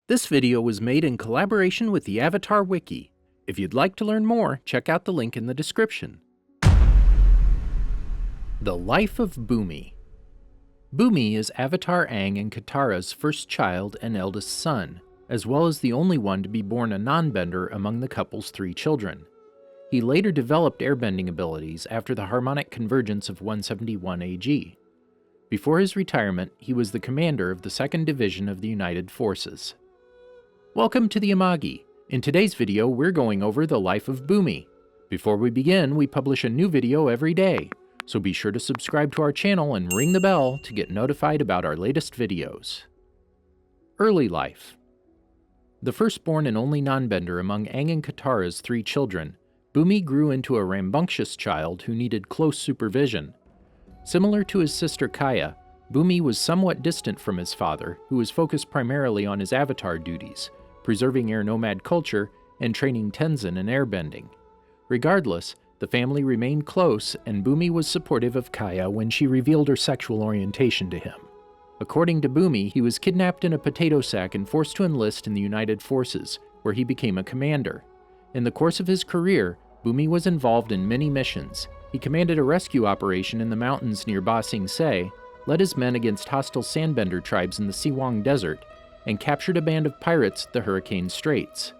This video was made in collaboration with the Avatar WIKI. If you'd like to learn more, check out the link in the description. The Life of Bumi. Bumi is Avatar Aang and Katara's first child and eldest son, as well as the only one to be born a nonbender among the couple's 3 children. He later developed airbending abilities after the Harmonic Convergence of 171 AG. Before his retirement, he was the commander of the 2nd Division of the United Forces. Welcome to the Amagi. In today's video, we're going over the life of Bumi. Before we begin, we publish a new video every day, so be sure to subscribe to our channel and ring the bell to get notified about our latest videos. Early life. The firstborn and only nonbender among Aang and Katara's 3 children, Bumi grew into a rambunctious child who needed close supervision. Similar to his sister Kaya, Bumi was somewhat distant from his father, who was focused primarily on his avatar duties, preserving air nomad culture and training Tenzin in airbending. Regardless, the family remained close, and Bumi was supportive of Kaya when she revealed her sexual orientation to him. According to Bumi, he was kidnapped in a potato sack and forced to enlist in the United Forces, where he became a commander. In the course of his career, Bumi was involved in many missions. He commanded a rescue operation in the mountains near Ba Sing Se, led his men against hostile sandbender tribes in the Siwang Desert, and captured a band of pirates at the Hurricane Straits.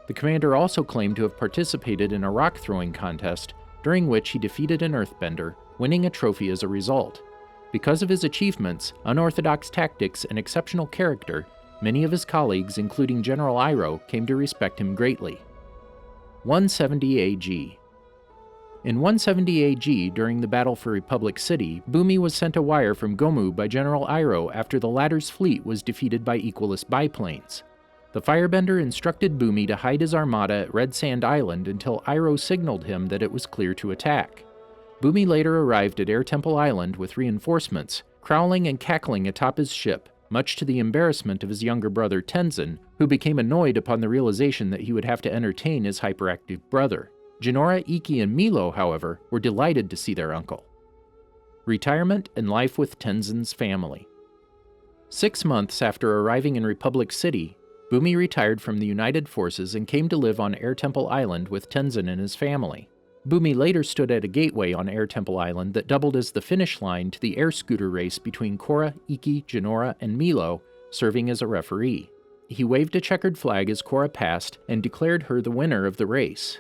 The commander also claimed to have participated in a rock-throwing contest, during which he defeated an earthbender, winning a trophy as a result. Because of his achievements, unorthodox tactics, and exceptional character, many of his colleagues, including General Iroh, came to respect him greatly. 170 AG. In 170 AG, during the battle for Republic City, Bumi was sent a wire from Gomu by General Iroh after the latter's fleet was defeated by Equalist biplanes. The firebender instructed Bumi to hide his armada at Red Sand Island until Iroh signaled him that it was clear to attack. Bumi later arrived at Air Temple Island with reinforcements, growling and cackling atop his ship, much to the embarrassment of his younger brother Tenzin, who became annoyed upon the realization that he would have to entertain his hyperactive brother. Jinora, WIKI, and Milo, however, were delighted to see their uncle. Retirement and life with Tenzin's family. 6 months after arriving in Republic City, Bumi retired from the United Forces and came to live on Air Temple Island with Tenzin and his family. Bumi later stood at a gateway on Air Temple Island that doubled as the finish line to the air scooter race between Korra, WIKI, Jinora, and Milo, serving as a referee. He waved a checkered flag as Korra passed and declared her the winner of the race.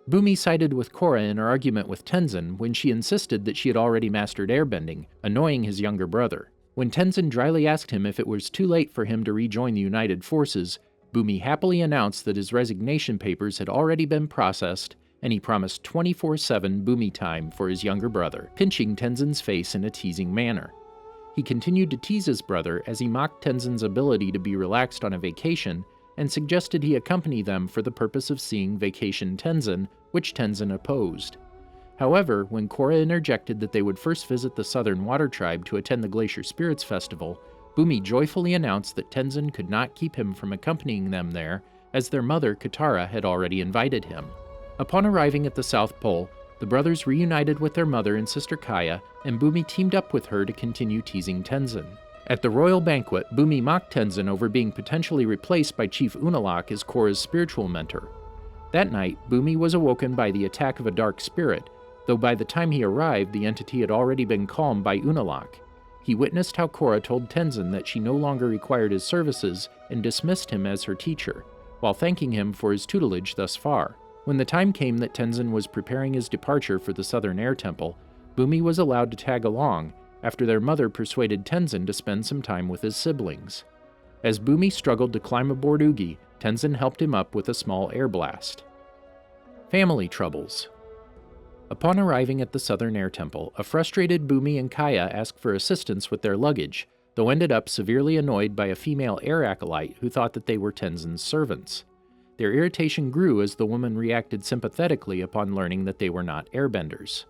Bumi sided with Korra in her argument with Tenzin when she insisted that she had already mastered airbending, annoying his younger brother. When Tenzin dryly asked him if it was too late for him to rejoin the United Forces, Bumi happily announced that his resignation papers had already been processed, and he promised 24/7 Bumi time for his younger brother, pinching Tenzin's face in a teasing manner. He continued to tease his brother as he mocked Tenzin's ability to be relaxed on a vacation and suggested he accompany them for the purpose of seeing Vacation Tenzin, which Tenzin opposed. However, when Korra interjected that they would first visit the Southern Water Tribe to attend the Glacier Spirits Festival, Bumi joyfully announced that Tenzin could not keep him from accompanying them there, as their mother, Katara, had already invited him. Upon arriving at the South Pole, the brothers reunited with their mother and sister Kaya, and Bumi teamed up with her to continue teasing Tenzin. At the royal banquet, Bumi mocked Tenzin over being potentially replaced by Chief Unalaq as Korra's spiritual mentor. That night, Bumi was awoken by the attack of a dark spirit, though by the time he arrived, the entity had already been calmed by Unalaq. He witnessed how Korra told Tenzin that she no longer required his services and dismissed him as her teacher, while thanking him for his tutelage thus far. When the time came that Tenzin was preparing his departure for the Southern Air Temple, Bumi was allowed to tag along, after their mother persuaded Tenzin to spend some time with his siblings. As Bumi struggled to climb aboard Ugi, Tenzin helped him up with a small air blast. Family troubles. Upon arriving at the Southern Air Temple, a frustrated Bumi and Kaya asked for assistance with their luggage, though ended up severely annoyed by a female air acolyte who thought that they were Tenzin's servants. Their irritation grew as the woman reacted sympathetically upon learning that they were not airbenders.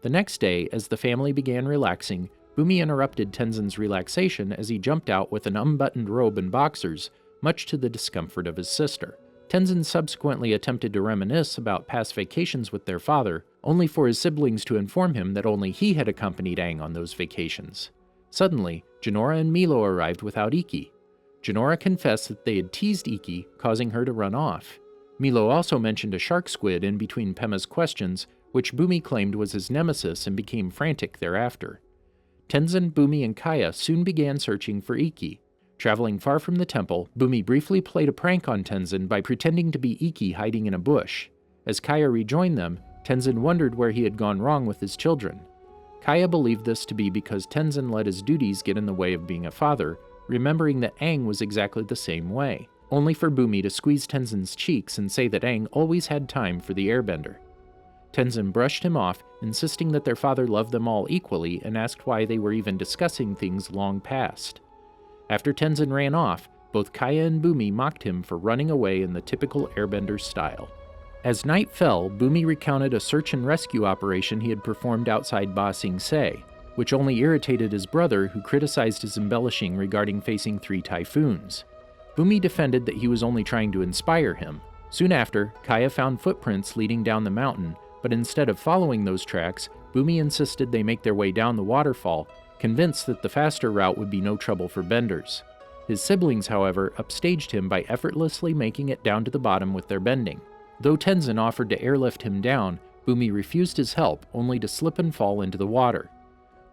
The next day, as the family began relaxing, Bumi interrupted Tenzin's relaxation as he jumped out with an unbuttoned robe and boxers, much to the discomfort of his sister. Tenzin subsequently attempted to reminisce about past vacations with their father, only for his siblings to inform him that only he had accompanied Aang on those vacations. Suddenly, Jinora and Milo arrived without WIKI. Jinora confessed that they had teased Ikki, causing her to run off. Milo also mentioned a shark squid in between Pema's questions, which Bumi claimed was his nemesis and became frantic thereafter. Tenzin, Bumi, and Kaya soon began searching for Ikki. Traveling far from the temple, Bumi briefly played a prank on Tenzin by pretending to be Ikki hiding in a bush. As Kaya rejoined them, Tenzin wondered where he had gone wrong with his children. Kaya believed this to be because Tenzin let his duties get in the way of being a father, remembering that Aang was exactly the same way, only for Bumi to squeeze Tenzin's cheeks and say that Aang always had time for the airbender. Tenzin brushed him off, insisting that their father loved them all equally and asked why they were even discussing things long past. After Tenzin ran off, both Kaya and Bumi mocked him for running away in the typical airbender style. As night fell, Bumi recounted a search and rescue operation he had performed outside Ba Sing Se, which only irritated his brother, who criticized his embellishing regarding facing 3 typhoons. Bumi defended that he was only trying to inspire him. Soon after, Kaya found footprints leading down the mountain, but instead of following those tracks, Bumi insisted they make their way down the waterfall, convinced that the faster route would be no trouble for benders. His siblings, however, upstaged him by effortlessly making it down to the bottom with their bending. Though Tenzin offered to airlift him down, Bumi refused his help, only to slip and fall into the water.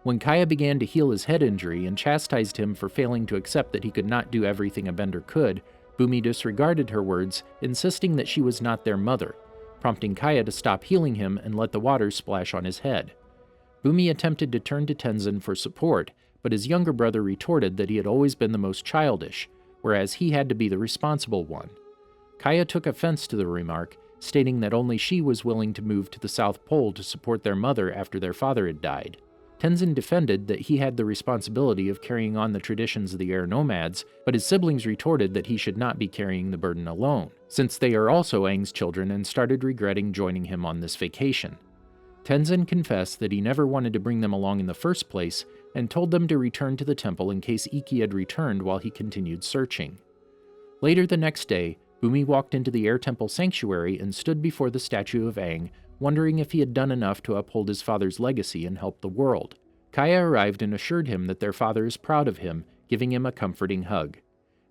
When Kaya began to heal his head injury and chastised him for failing to accept that he could not do everything a bender could, Bumi disregarded her words, insisting that she was not their mother, prompting Kaya to stop healing him and let the water splash on his head. Bumi attempted to turn to Tenzin for support, but his younger brother retorted that he had always been the most childish, whereas he had to be the responsible one. Kaya took offense to the remark, stating that only she was willing to move to the South Pole to support their mother after their father had died. Tenzin defended that he had the responsibility of carrying on the traditions of the air nomads, but his siblings retorted that he should not be carrying the burden alone, since they are also Aang's children and started regretting joining him on this vacation. Tenzin confessed that he never wanted to bring them along in the first place, and told them to return to the temple in case Ikki had returned while he continued searching. Later the next day, Bumi walked into the Air Temple sanctuary and stood before the statue of Aang, wondering if he had done enough to uphold his father's legacy and help the world. Kaya arrived and assured him that their father is proud of him, giving him a comforting hug.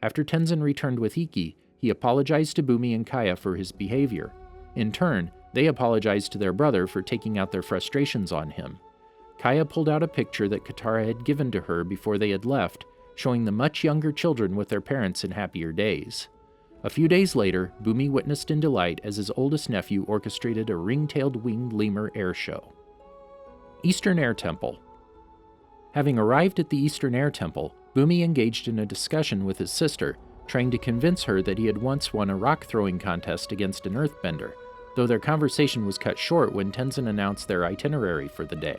After Tenzin returned with Ikki, he apologized to Bumi and Kaya for his behavior. In turn, they apologized to their brother for taking out their frustrations on him. Kaya pulled out a picture that Katara had given to her before they had left, showing the much younger children with their parents in happier days. A few days later, Bumi witnessed in delight as his oldest nephew orchestrated a ring-tailed winged lemur air show. Eastern Air Temple. Having arrived at the Eastern Air Temple, Bumi engaged in a discussion with his sister, trying to convince her that he had once won a rock-throwing contest against an earthbender, though their conversation was cut short when Tenzin announced their itinerary for the day.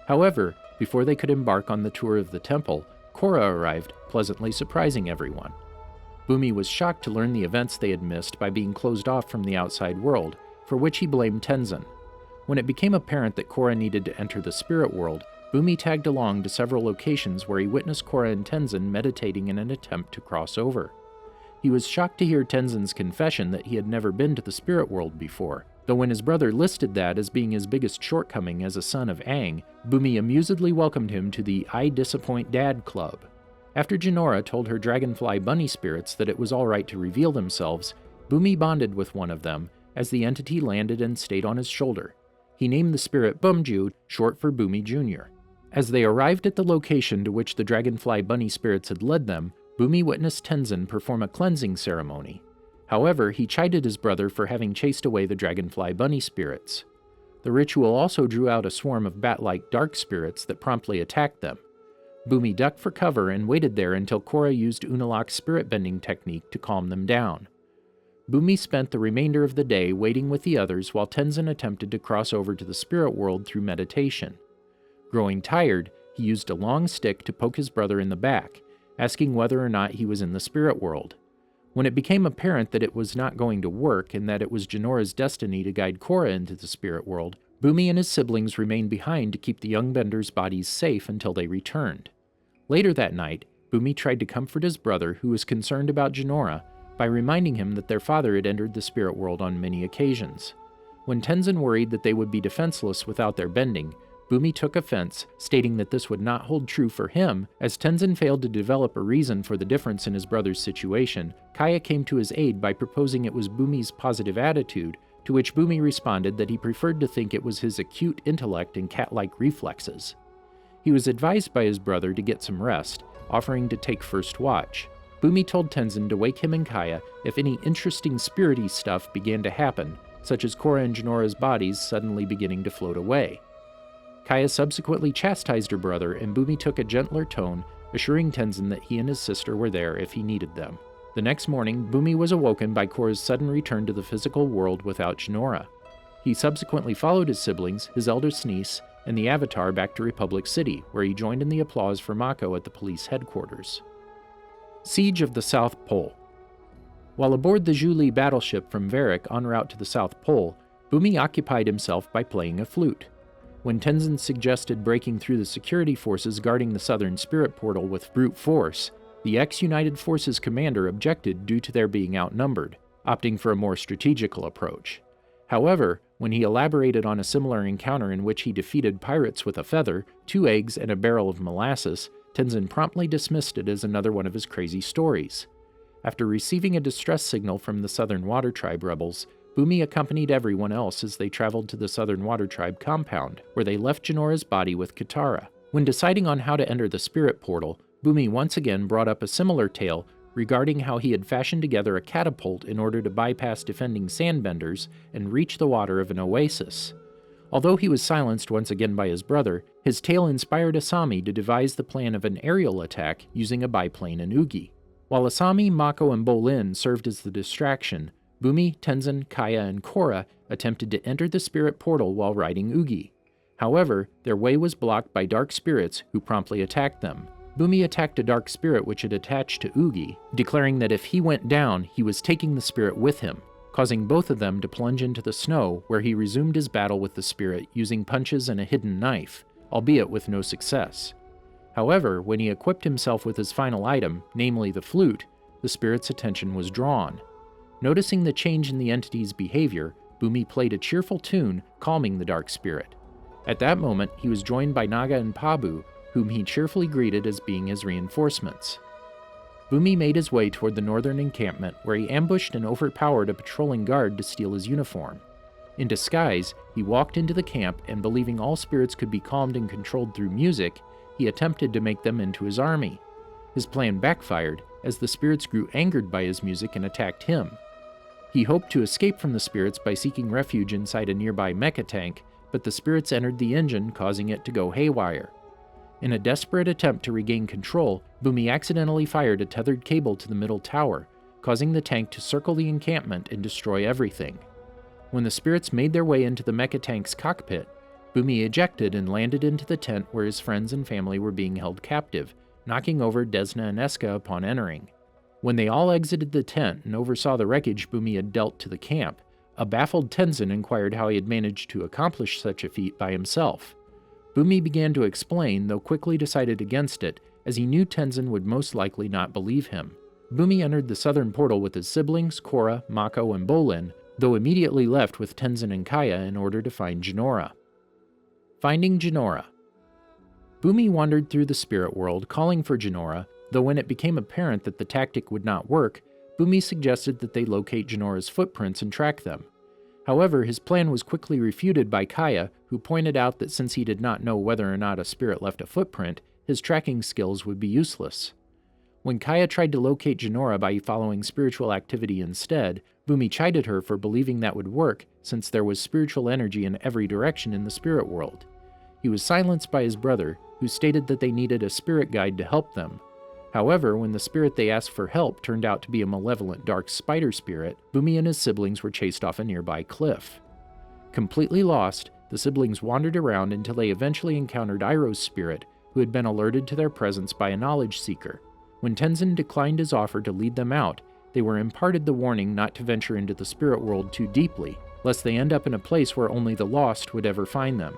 However, before they could embark on the tour of the temple, Korra arrived, pleasantly surprising everyone. Bumi was shocked to learn the events they had missed by being closed off from the outside world, for which he blamed Tenzin. When it became apparent that Korra needed to enter the spirit world, Bumi tagged along to several locations where he witnessed Korra and Tenzin meditating in an attempt to cross over. He was shocked to hear Tenzin's confession that he had never been to the spirit world before, though when his brother listed that as being his biggest shortcoming as a son of Aang, Bumi amusedly welcomed him to the I Disappoint Dad Club. After Jinora told her dragonfly bunny spirits that it was alright to reveal themselves, Bumi bonded with one of them as the entity landed and stayed on his shoulder. He named the spirit Bumju, short for Bumi Jr. As they arrived at the location to which the dragonfly bunny spirits had led them, Bumi witnessed Tenzin perform a cleansing ceremony. However, he chided his brother for having chased away the dragonfly bunny spirits. The ritual also drew out a swarm of bat-like dark spirits that promptly attacked them. Bumi ducked for cover and waited there until Korra used Unalaq's spirit-bending technique to calm them down. Bumi spent the remainder of the day waiting with the others while Tenzin attempted to cross over to the spirit world through meditation. Growing tired, he used a long stick to poke his brother in the back, asking whether or not he was in the spirit world. When it became apparent that it was not going to work and that it was Jinora's destiny to guide Korra into the spirit world, Bumi and his siblings remained behind to keep the young benders' bodies safe until they returned. Later that night, Bumi tried to comfort his brother, who was concerned about Jinora, by reminding him that their father had entered the spirit world on many occasions. When Tenzin worried that they would be defenseless without their bending, Bumi took offense, stating that this would not hold true for him. As Tenzin failed to develop a reason for the difference in his brother's situation, Kaya came to his aid by proposing it was Bumi's positive attitude, to which Bumi responded that he preferred to think it was his acute intellect and cat-like reflexes. He was advised by his brother to get some rest, offering to take first watch. Bumi told Tenzin to wake him and Kaya if any interesting spirity stuff began to happen, such as Korra and Jinora's bodies suddenly beginning to float away. Kaya subsequently chastised her brother, and Bumi took a gentler tone, assuring Tenzin that he and his sister were there if he needed them. The next morning, Bumi was awoken by Korra's sudden return to the physical world without Jinora. He subsequently followed his siblings, his eldest niece, and the Avatar back to Republic City, where he joined in the applause for Mako at the police headquarters. Siege of the South Pole. While aboard the Zhu battleship from Varric en route to the South Pole, Bumi occupied himself by playing a flute. When Tenzin suggested breaking through the security forces guarding the southern spirit portal with brute force, the ex-United Forces commander objected due to their being outnumbered, opting for a more strategical approach. However, when he elaborated on a similar encounter in which he defeated pirates with a feather, 2 eggs, and a barrel of molasses, Tenzin promptly dismissed it as another one of his crazy stories. After receiving a distress signal from the Southern Water Tribe rebels, Bumi accompanied everyone else as they traveled to the Southern Water Tribe compound, where they left Jinora's body with Katara. When deciding on how to enter the spirit portal, Bumi once again brought up a similar tale regarding how he had fashioned together a catapult in order to bypass defending sandbenders and reach the water of an oasis. Although he was silenced once again by his brother, his tale inspired Asami to devise the plan of an aerial attack using a biplane and Ugi. While Asami, Mako, and Bolin served as the distraction, Bumi, Tenzin, Kaya, and Korra attempted to enter the spirit portal while riding Ugi. However, their way was blocked by dark spirits who promptly attacked them. Bumi attacked a dark spirit which had attached to Ugi, declaring that if he went down, he was taking the spirit with him, causing both of them to plunge into the snow, where he resumed his battle with the spirit using punches and a hidden knife, albeit with no success. However, when he equipped himself with his final item, namely the flute, the spirit's attention was drawn. Noticing the change in the entity's behavior, Bumi played a cheerful tune, calming the dark spirit. At that moment, he was joined by Naga and Pabu, whom he cheerfully greeted as being his reinforcements. Bumi made his way toward the northern encampment, where he ambushed and overpowered a patrolling guard to steal his uniform. In disguise, he walked into the camp and, believing all spirits could be calmed and controlled through music, he attempted to make them into his army. His plan backfired, as the spirits grew angered by his music and attacked him. He hoped to escape from the spirits by seeking refuge inside a nearby mecha tank, but the spirits entered the engine, causing it to go haywire. In a desperate attempt to regain control, Bumi accidentally fired a tethered cable to the middle tower, causing the tank to circle the encampment and destroy everything. When the spirits made their way into the mecha tank's cockpit, Bumi ejected and landed into the tent where his friends and family were being held captive, knocking over Desna and Eska upon entering. When they all exited the tent and oversaw the wreckage Bumi had dealt to the camp, a baffled Tenzin inquired how he had managed to accomplish such a feat by himself. Bumi began to explain, though quickly decided against it, as he knew Tenzin would most likely not believe him. Bumi entered the southern portal with his siblings, Korra, Mako, and Bolin, though immediately left with Tenzin and Kaya in order to find Jinora. Finding Jinora. Bumi wandered through the spirit world, calling for Jinora, though when it became apparent that the tactic would not work, Bumi suggested that they locate Jinora's footprints and track them. However, his plan was quickly refuted by Kaya, who pointed out that since he did not know whether or not a spirit left a footprint, his tracking skills would be useless. When Kaya tried to locate Jinora by following spiritual activity instead, Bumi chided her for believing that would work, since there was spiritual energy in every direction in the spirit world. He was silenced by his brother, who stated that they needed a spirit guide to help them. However, when the spirit they asked for help turned out to be a malevolent dark spider spirit, Bumi and his siblings were chased off a nearby cliff. Completely lost, the siblings wandered around until they eventually encountered Iroh's spirit, who had been alerted to their presence by a knowledge seeker. When Tenzin declined his offer to lead them out, they were imparted the warning not to venture into the spirit world too deeply, lest they end up in a place where only the lost would ever find them.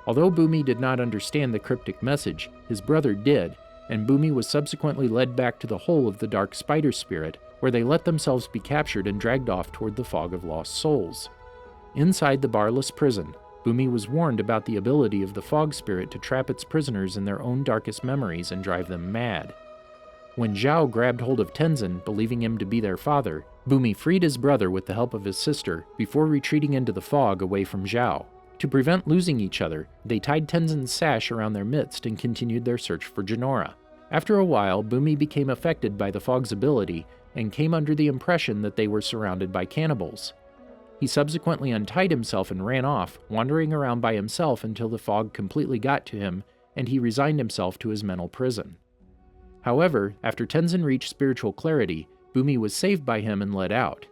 Although Bumi did not understand the cryptic message, his brother did, and Bumi was subsequently led back to the hole of the dark spider spirit, where they let themselves be captured and dragged off toward the fog of lost souls. Inside the barless prison, Bumi was warned about the ability of the fog spirit to trap its prisoners in their own darkest memories and drive them mad. When Zhao grabbed hold of Tenzin, believing him to be their father, Bumi freed his brother with the help of his sister before retreating into the fog away from Zhao. To prevent losing each other, they tied Tenzin's sash around their midst and continued their search for Jinora. After a while, Bumi became affected by the fog's ability and came under the impression that they were surrounded by cannibals. He subsequently untied himself and ran off, wandering around by himself until the fog completely got to him and he resigned himself to his mental prison. However, after Tenzin reached spiritual clarity, Bumi was saved by him and let out.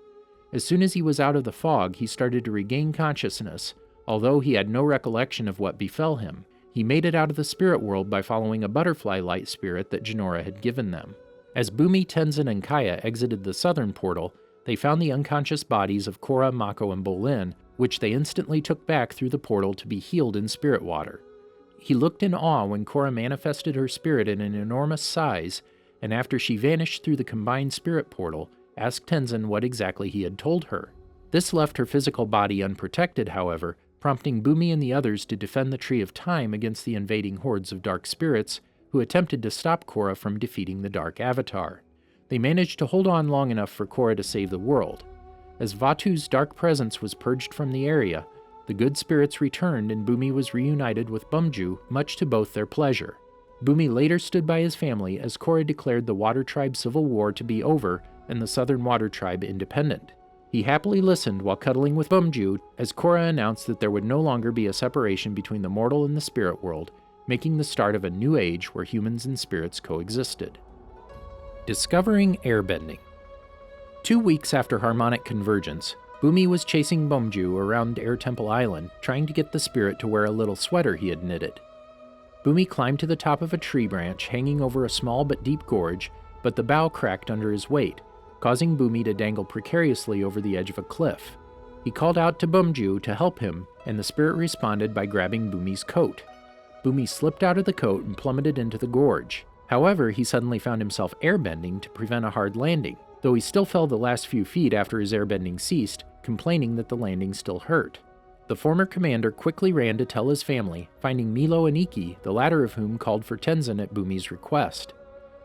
As soon as he was out of the fog, he started to regain consciousness, although he had no recollection of what befell him. He made it out of the spirit world by following a butterfly light spirit that Jinora had given them. As Bumi, Tenzin, and Kaya exited the southern portal, they found the unconscious bodies of Korra, Mako, and Bolin, which they instantly took back through the portal to be healed in spirit water. He looked in awe when Korra manifested her spirit in an enormous size, and after she vanished through the combined spirit portal, asked Tenzin what exactly he had told her. This left her physical body unprotected, however, prompting Bumi and the others to defend the Tree of Time against the invading hordes of dark spirits who attempted to stop Korra from defeating the Dark Avatar. They managed to hold on long enough for Korra to save the world. As Vatu's dark presence was purged from the area, the good spirits returned and Bumi was reunited with Bumju, much to both their pleasure. Bumi later stood by his family as Korra declared the Water Tribe civil war to be over and the Southern Water Tribe independent. He happily listened while cuddling with Bumju as Korra announced that there would no longer be a separation between the mortal and the spirit world, making the start of a new age where humans and spirits coexisted. Discovering airbending. 2 weeks after Harmonic Convergence, Bumi was chasing Bumju around Air Temple Island, trying to get the spirit to wear a little sweater he had knitted. Bumi climbed to the top of a tree branch hanging over a small but deep gorge, but the bough cracked under his weight, causing Bumi to dangle precariously over the edge of a cliff. He called out to Bumju to help him, and the spirit responded by grabbing Bumi's coat. Bumi slipped out of the coat and plummeted into the gorge. However, he suddenly found himself airbending to prevent a hard landing, though he still fell the last few feet after his airbending ceased, complaining that the landing still hurt. The former commander quickly ran to tell his family, finding Milo and Iki, the latter of whom called for Tenzin at Bumi's request.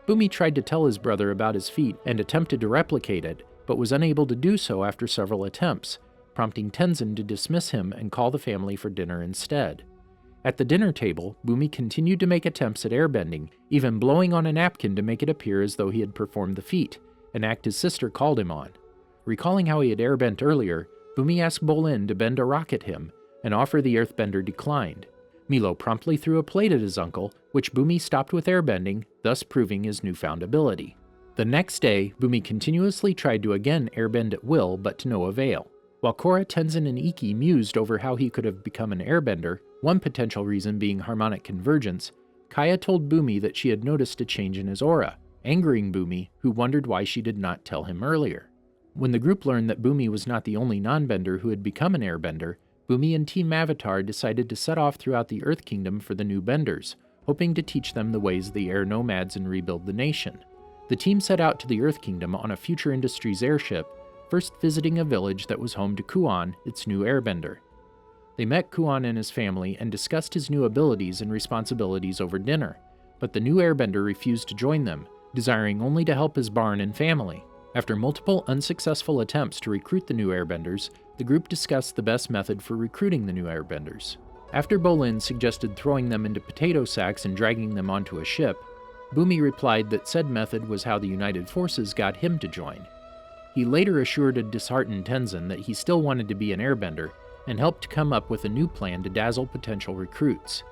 Bumi tried to tell his brother about his feat and attempted to replicate it, but was unable to do so after several attempts, prompting Tenzin to dismiss him and call the family for dinner instead. At the dinner table, Bumi continued to make attempts at airbending, even blowing on a napkin to make it appear as though he had performed the feat, an act his sister called him on. Recalling how he had airbent earlier, Bumi asked Bolin to bend a rock at him, an offer the earthbender declined. Milo promptly threw a plate at his uncle, which Bumi stopped with airbending, thus proving his newfound ability. The next day, Bumi continuously tried to again airbend at will, but to no avail. While Korra, Tenzin, and Iki mused over how he could have become an airbender, one potential reason being harmonic convergence, Kaya told Bumi that she had noticed a change in his aura, angering Bumi, who wondered why she did not tell him earlier. When the group learned that Bumi was not the only nonbender who had become an airbender, Bumi and Team Avatar decided to set off throughout the Earth Kingdom for the new benders, hoping to teach them the ways of the air nomads and rebuild the nation. The team set out to the Earth Kingdom on a Future Industries airship, first visiting a village that was home to Kuan, its new airbender. They met Kuan and his family and discussed his new abilities and responsibilities over dinner, but the new airbender refused to join them, desiring only to help his barn and family. After multiple unsuccessful attempts to recruit the new airbenders, the group discussed the best method for recruiting the new airbenders. After Bolin suggested throwing them into potato sacks and dragging them onto a ship, Bumi replied that said method was how the United Forces got him to join. He later assured a disheartened Tenzin that he still wanted to be an airbender, and helped come up with a new plan to dazzle potential recruits.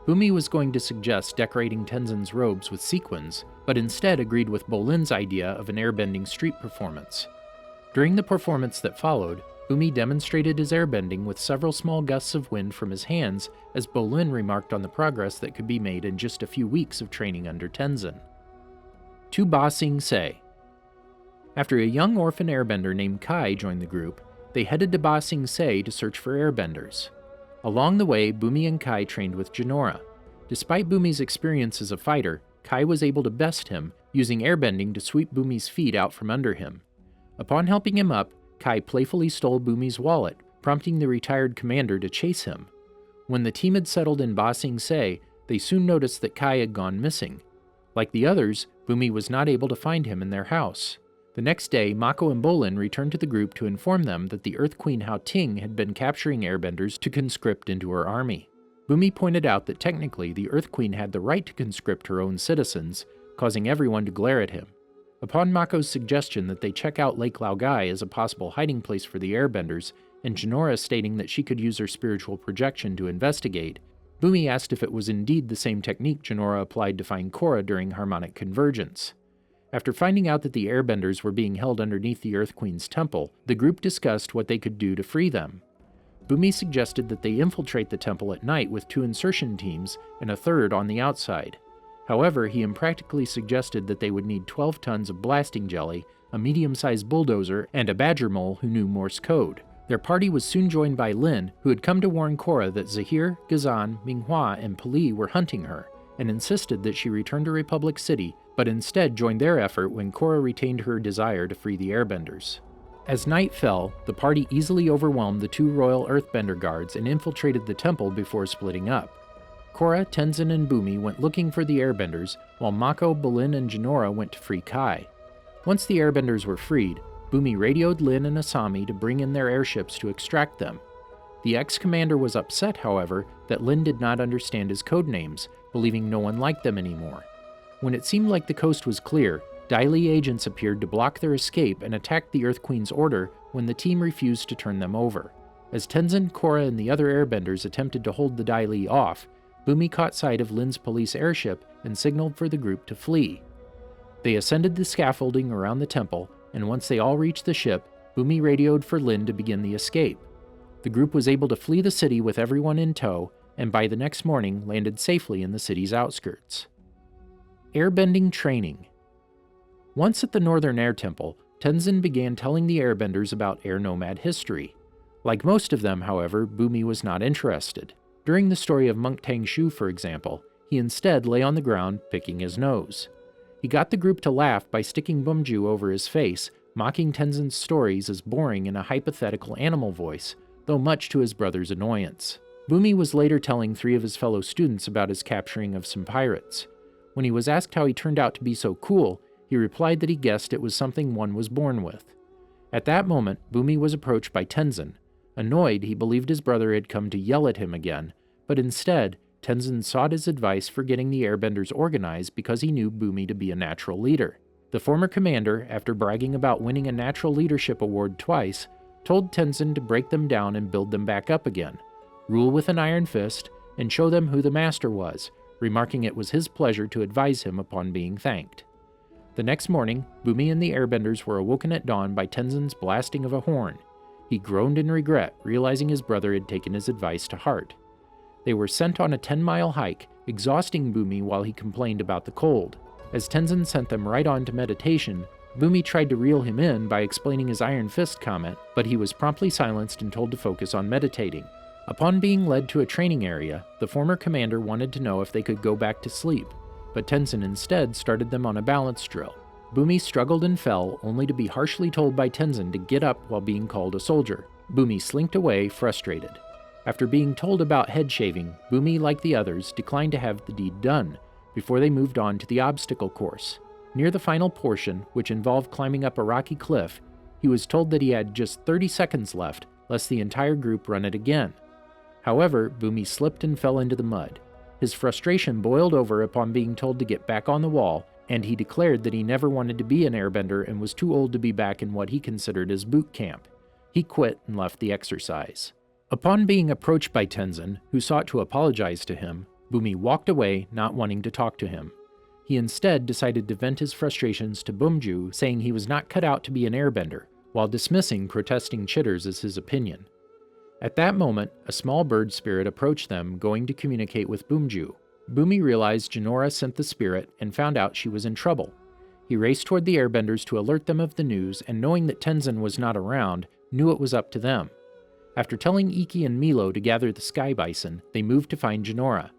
Bumi was going to suggest decorating Tenzin's robes with sequins, but instead agreed with Bolin's idea of an airbending street performance. During the performance that followed, Bumi demonstrated his airbending with several small gusts of wind from his hands, as Bolin remarked on the progress that could be made in just a few weeks of training under Tenzin. To Ba Sing Se. After a young orphan airbender named Kai joined the group, they headed to Ba Sing Se to search for airbenders. Along the way, Bumi and Kai trained with Jinora. Despite Bumi's experience as a fighter, Kai was able to best him, using airbending to sweep Bumi's feet out from under him. Upon helping him up, Kai playfully stole Bumi's wallet, prompting the retired commander to chase him. When the team had settled in Ba Sing Se, they soon noticed that Kai had gone missing. Like the others, Bumi was not able to find him in their house. The next day, Mako and Bolin returned to the group to inform them that the Earth Queen Hao Ting had been capturing airbenders to conscript into her army. Bumi pointed out that technically the Earth Queen had the right to conscript her own citizens, causing everyone to glare at him. Upon Mako's suggestion that they check out Lake Laogai as a possible hiding place for the airbenders, and Jinora stating that she could use her spiritual projection to investigate, Bumi asked if it was indeed the same technique Jinora applied to find Korra during Harmonic Convergence. After finding out that the airbenders were being held underneath the Earth Queen's temple, the group discussed what they could do to free them. Bumi suggested that they infiltrate the temple at night with 2 insertion teams and a third on the outside. However, he impractically suggested that they would need 12 tons of blasting jelly, a medium-sized bulldozer, and a badger mole who knew Morse code. Their party was soon joined by Lin, who had come to warn Korra that Zahir, Gazan, Minghua, and Pali were hunting her, and insisted that she return to Republic City, but instead joined their effort when Korra retained her desire to free the airbenders. As night fell, the party easily overwhelmed the 2 royal earthbender guards and infiltrated the temple before splitting up. Korra, Tenzin, and Bumi went looking for the airbenders, while Mako, Bolin, and Jinora went to free Kai. Once the airbenders were freed, Bumi radioed Lin and Asami to bring in their airships to extract them. The ex-commander was upset, however, that Lin did not understand his code names, believing no one liked them anymore. When it seemed like the coast was clear, Dai Li agents appeared to block their escape and attacked the Earth Queen's order when the team refused to turn them over. As Tenzin, Korra, and the other airbenders attempted to hold the Dai Li off, Bumi caught sight of Lin's police airship and signaled for the group to flee. They ascended the scaffolding around the temple, and once they all reached the ship, Bumi radioed for Lin to begin the escape. The group was able to flee the city with everyone in tow, and by the next morning landed safely in the city's outskirts. Airbending Training. Once at the Northern Air Temple, Tenzin began telling the airbenders about air nomad history. Like most of them, however, Bumi was not interested. During the story of Monk Tang Shu, for example, he instead lay on the ground picking his nose. He got the group to laugh by sticking Bumju over his face, mocking Tenzin's stories as boring in a hypothetical animal voice, though much to his brother's annoyance. Bumi was later telling 3 of his fellow students about his capturing of some pirates. When he was asked how he turned out to be so cool, he replied that he guessed it was something one was born with. At that moment, Bumi was approached by Tenzin. Annoyed, he believed his brother had come to yell at him again, but instead, Tenzin sought his advice for getting the airbenders organized because he knew Bumi to be a natural leader. The former commander, after bragging about winning a natural leadership award twice, told Tenzin to break them down and build them back up again, rule with an iron fist, and show them who the master was, remarking it was his pleasure to advise him upon being thanked. The next morning, Bumi and the airbenders were awoken at dawn by Tenzin's blasting of a horn. He groaned in regret, realizing his brother had taken his advice to heart. They were sent on a 10-mile hike, exhausting Bumi while he complained about the cold. As Tenzin sent them right on to meditation, Bumi tried to reel him in by explaining his Iron Fist comment, but he was promptly silenced and told to focus on meditating. Upon being led to a training area, the former commander wanted to know if they could go back to sleep, but Tenzin instead started them on a balance drill. Bumi struggled and fell, only to be harshly told by Tenzin to get up while being called a soldier. Bumi slinked away, frustrated. After being told about head shaving, Bumi, like the others, declined to have the deed done, before they moved on to the obstacle course. Near the final portion, which involved climbing up a rocky cliff, he was told that he had just 30 seconds left, lest the entire group run it again. However, Bumi slipped and fell into the mud. His frustration boiled over upon being told to get back on the wall, and he declared that he never wanted to be an airbender and was too old to be back in what he considered his boot camp. He quit and left the exercise. Upon being approached by Tenzin, who sought to apologize to him, Bumi walked away, not wanting to talk to him. He instead decided to vent his frustrations to Bumju, saying he was not cut out to be an airbender, while dismissing protesting chitters as his opinion. At that moment, a small bird spirit approached them, going to communicate with Bumju. Bumi realized Jinora sent the spirit and found out she was in trouble. He raced toward the airbenders to alert them of the news, and knowing that Tenzin was not around, knew it was up to them. After telling Iki and Milo to gather the sky bison, they moved to find Jinora.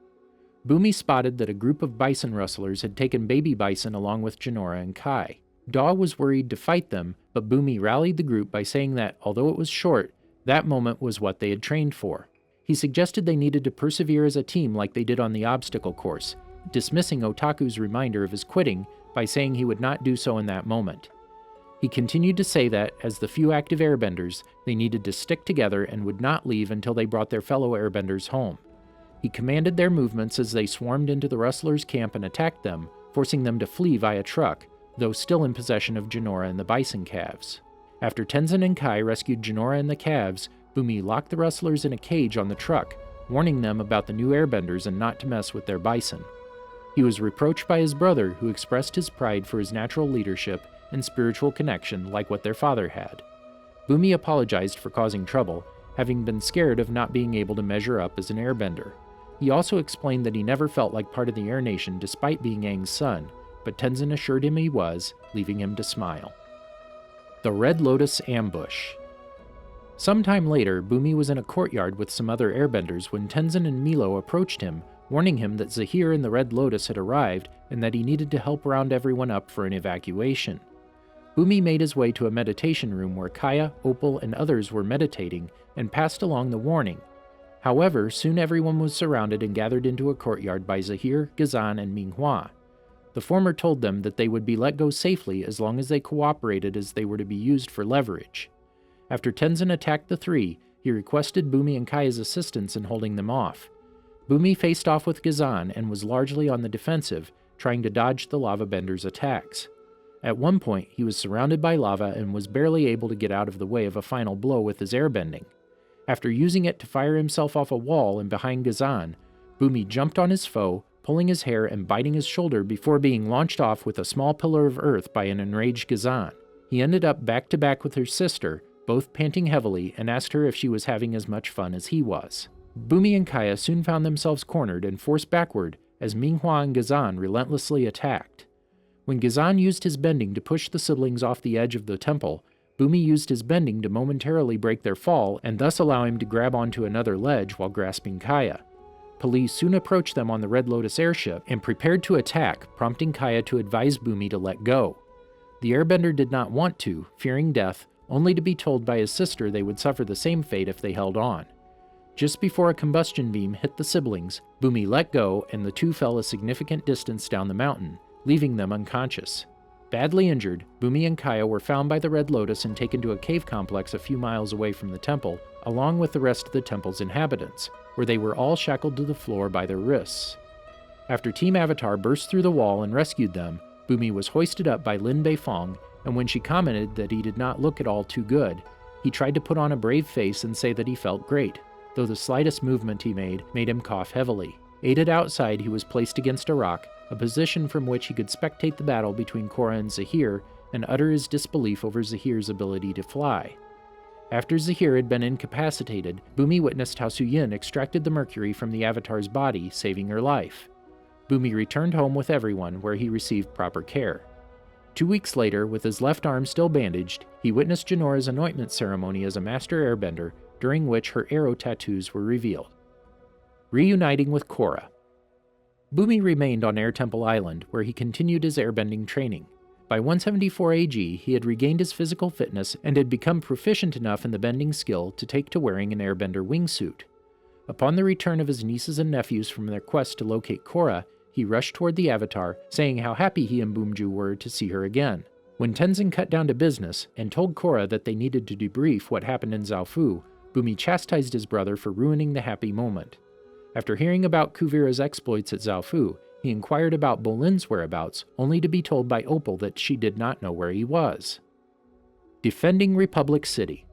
Bumi spotted that a group of bison rustlers had taken baby bison along with Jinora and Kai. Daw was worried to fight them, but Bumi rallied the group by saying that, although it was short, that moment was what they had trained for. He suggested they needed to persevere as a team like they did on the obstacle course, dismissing Otaku's reminder of his quitting by saying he would not do so in that moment. He continued to say that, as the few active airbenders, they needed to stick together and would not leave until they brought their fellow airbenders home. He commanded their movements as they swarmed into the rustlers' camp and attacked them, forcing them to flee via truck, though still in possession of Jinora and the bison calves. After Tenzin and Kai rescued Jinora and the calves, Bumi locked the rustlers in a cage on the truck, warning them about the new airbenders and not to mess with their bison. He was reproached by his brother, who expressed his pride for his natural leadership and spiritual connection like what their father had. Bumi apologized for causing trouble, having been scared of not being able to measure up as an airbender. He also explained that he never felt like part of the Air Nation despite being Aang's son, but Tenzin assured him he was, leaving him to smile. The Red Lotus Ambush. Sometime later, Bumi was in a courtyard with some other airbenders when Tenzin and Milo approached him, warning him that Zahir and the Red Lotus had arrived and that he needed to help round everyone up for an evacuation. Bumi made his way to a meditation room where Kaya, Opal, and others were meditating and passed along the warning. However, soon everyone was surrounded and gathered into a courtyard by Zahir, Ghazan, and Minghua. The former told them that they would be let go safely as long as they cooperated, as they were to be used for leverage. After Tenzin attacked the three, he requested Bumi and Kaya's assistance in holding them off. Bumi faced off with Ghazan and was largely on the defensive, trying to dodge the lava bender's attacks. At one point, he was surrounded by lava and was barely able to get out of the way of a final blow with his airbending. After using it to fire himself off a wall and behind Ghazan, Bumi jumped on his foe, pulling his hair and biting his shoulder before being launched off with a small pillar of earth by an enraged Ghazan. He ended up back-to-back with her sister, both panting heavily, and asked her if she was having as much fun as he was. Bumi and Kaya soon found themselves cornered and forced backward as Minghua and Ghazan relentlessly attacked. When Ghazan used his bending to push the siblings off the edge of the temple, Bumi used his bending to momentarily break their fall and thus allow him to grab onto another ledge while grasping Kaya. Police soon approached them on the Red Lotus airship and prepared to attack, prompting Kaya to advise Bumi to let go. The airbender did not want to, fearing death, only to be told by his sister they would suffer the same fate if they held on. Just before a combustion beam hit the siblings, Bumi let go and the two fell a significant distance down the mountain, leaving them unconscious. Badly injured, Bumi and Kaya were found by the Red Lotus and taken to a cave complex a few miles away from the temple, along with the rest of the temple's inhabitants, where they were all shackled to the floor by their wrists. After Team Avatar burst through the wall and rescued them, Bumi was hoisted up by Lin Beifong, and when she commented that he did not look at all too good, he tried to put on a brave face and say that he felt great, though the slightest movement he made him cough heavily. Aided outside, he was placed against a rock, a position from which he could spectate the battle between Korra and Zahir and utter his disbelief over Zahir's ability to fly. After Zahir had been incapacitated, Bumi witnessed how Suyin extracted the mercury from the Avatar's body, saving her life. Bumi returned home with everyone, where he received proper care. 2 weeks later, with his left arm still bandaged, he witnessed Jinora's anointment ceremony as a master airbender, during which her arrow tattoos were revealed. Reuniting with Korra. Bumi remained on Air Temple Island, where he continued his airbending training. By 174 AG, he had regained his physical fitness and had become proficient enough in the bending skill to take to wearing an airbender wingsuit. Upon the return of his nieces and nephews from their quest to locate Korra, he rushed toward the Avatar, saying how happy he and Boomju were to see her again. When Tenzin cut down to business and told Korra that they needed to debrief what happened in Zaofu, Bumi chastised his brother for ruining the happy moment. After hearing about Kuvira's exploits at Zaofu, he inquired about Bolin's whereabouts, only to be told by Opal that she did not know where he was. Defending Republic City.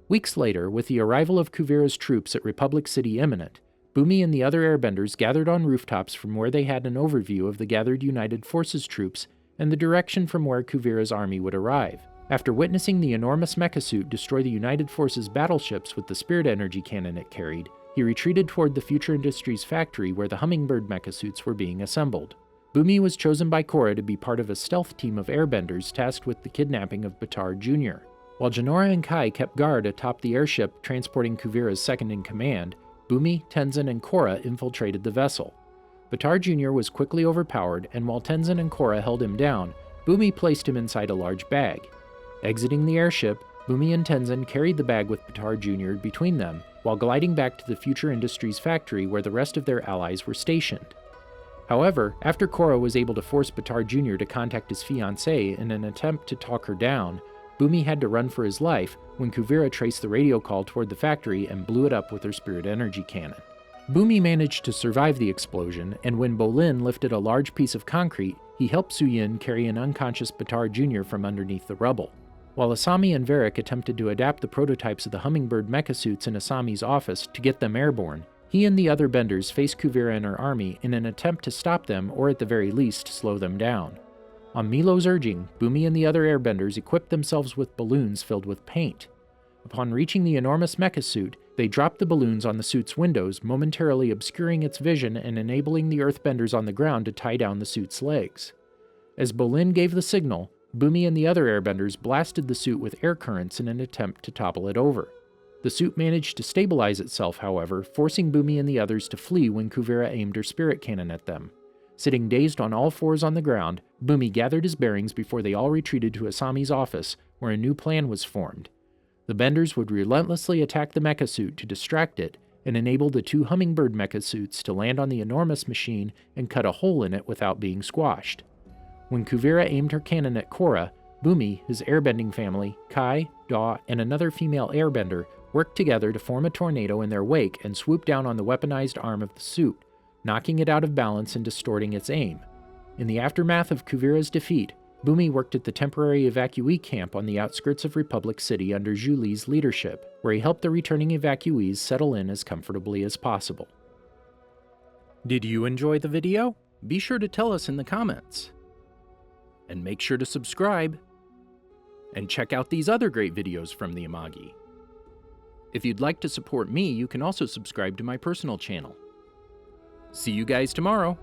Weeks later, with the arrival of Kuvira's troops at Republic City imminent, Bumi and the other airbenders gathered on rooftops from where they had an overview of the gathered United Forces troops and the direction from where Kuvira's army would arrive. After witnessing the enormous mecha suit destroy the United Forces battleships with the spirit energy cannon it carried, he retreated toward the Future Industries factory where the Hummingbird mecha suits were being assembled. Bumi was chosen by Korra to be part of a stealth team of airbenders tasked with the kidnapping of Baatar Jr. While Jinora and Kai kept guard atop the airship transporting Kuvira's second-in-command, Bumi, Tenzin, and Korra infiltrated the vessel. Baatar Jr. was quickly overpowered, and while Tenzin and Korra held him down, Bumi placed him inside a large bag. Exiting the airship, Bumi and Tenzin carried the bag with Baatar Jr. between them, while gliding back to the Future Industries factory where the rest of their allies were stationed. However, after Korra was able to force Baatar Jr. to contact his fiancée in an attempt to talk her down, Bumi had to run for his life when Kuvira traced the radio call toward the factory and blew it up with her spirit energy cannon. Bumi managed to survive the explosion, and when Bolin lifted a large piece of concrete, he helped Suyin carry an unconscious Baatar Jr. from underneath the rubble. While Asami and Varrick attempted to adapt the prototypes of the Hummingbird mechasuits in Asami's office to get them airborne, he and the other benders faced Kuvira and her army in an attempt to stop them or at the very least slow them down. On Milo's urging, Bumi and the other airbenders equipped themselves with balloons filled with paint. Upon reaching the enormous mechasuit, they dropped the balloons on the suit's windows, momentarily obscuring its vision and enabling the earthbenders on the ground to tie down the suit's legs. As Bolin gave the signal, Bumi and the other airbenders blasted the suit with air currents in an attempt to topple it over. The suit managed to stabilize itself, however, forcing Bumi and the others to flee when Kuvira aimed her spirit cannon at them. Sitting dazed on all fours on the ground, Bumi gathered his bearings before they all retreated to Asami's office, where a new plan was formed. The benders would relentlessly attack the mechasuit to distract it and enable the two Hummingbird mechasuits to land on the enormous machine and cut a hole in it without being squashed. When Kuvira aimed her cannon at Korra, Bumi, his airbending family, Kai, Daw, and another female airbender worked together to form a tornado in their wake and swoop down on the weaponized arm of the suit, knocking it out of balance and distorting its aim. In the aftermath of Kuvira's defeat, Bumi worked at the temporary evacuee camp on the outskirts of Republic City under Zhu Li's leadership, where he helped the returning evacuees settle in as comfortably as possible. Did you enjoy the video? Be sure to tell us in the comments. And make sure to subscribe. And check out these other great videos from the Amagi. If you'd like to support me, you can also subscribe to my personal channel. See you guys tomorrow!